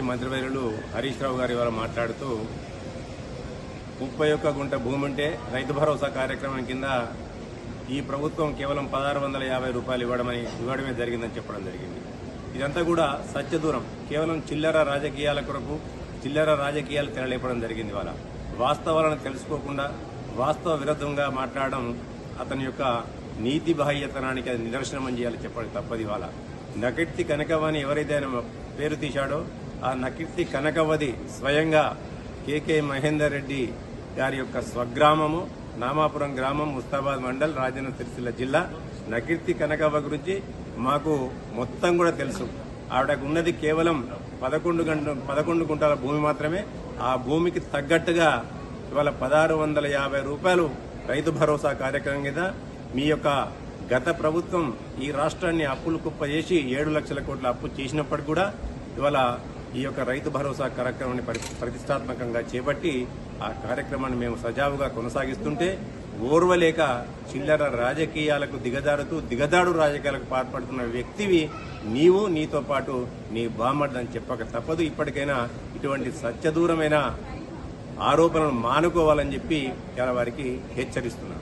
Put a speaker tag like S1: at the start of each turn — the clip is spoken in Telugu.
S1: మంత్రివర్యులు హరీష్ రావు గారు ఇవాళ మాట్లాడుతూ 31 గుంట భూమి ఉంటే రైతు భరోసా కార్యక్రమం కింద ఈ ప్రభుత్వం కేవలం 1650 రూపాయలు ఇవ్వడమే జరిగిందని చెప్పడం జరిగింది. ఇదంతా కూడా సత్యదూరం, కేవలం చిల్లర రాజకీయాల కొరకు చిల్లర రాజకీయాలు తెరలేపడం జరిగింది. ఇవాళ వాస్తవాలను తెలుసుకోకుండా వాస్తవ విరుద్ధంగా మాట్లాడడం అతని యొక్క నీతి బాహ్యతనానికి అది నిదర్శనం అని చేయాలి చెప్పడం తప్పది. ఇవాళ నకిర్తి కనకవ్వని ఎవరైతే ఆయన పేరు తీశాడో ఆ నకిర్తి కనకవ్వది స్వయంగా కేకే మహేందర్ రెడ్డి గారి యొక్క స్వగ్రామము నామాపురం గ్రామం, ముస్తాబాద్ మండల్, రాజన్న సిరిసిల్ల జిల్లా. నకిర్తి కనకవ్వ గురించి మాకు మొత్తం కూడా తెలుసు. ఆవిడకు ఉన్నది కేవలం 11 గుంటల భూమి మాత్రమే. ఆ భూమికి తగ్గట్టుగా ఇవాళ 1650 రూపాయలు రైతు భరోసా కార్యక్రమం కింద మీ యొక్క గత ప్రభుత్వం ఈ రాష్ట్రాన్ని అప్పులు కుప్ప చేసి 7 లక్షల కోట్ల అప్పు చేసినప్పటికీ కూడా ఇవాళ ఈ యొక్క రైతు భరోసా కార్యక్రమాన్ని ప్రతిష్టాత్మకంగా చేపట్టి ఆ కార్యక్రమాన్ని మేము సజావుగా కొనసాగిస్తుంటే ఓర్వలేక చిల్లర రాజకీయాలకు దిగజాడు రాజకీయాలకు పాల్పడుతున్న వ్యక్తివి నీవు, నీతో పాటు నీ బామ్మర్దని చెప్పక తప్పదు. ఇప్పటికైనా ఇటువంటి సత్యదూరమైన ఆరోపణలు మానుకోవాలని చెప్పి వారికి హెచ్చరిస్తున్నారు.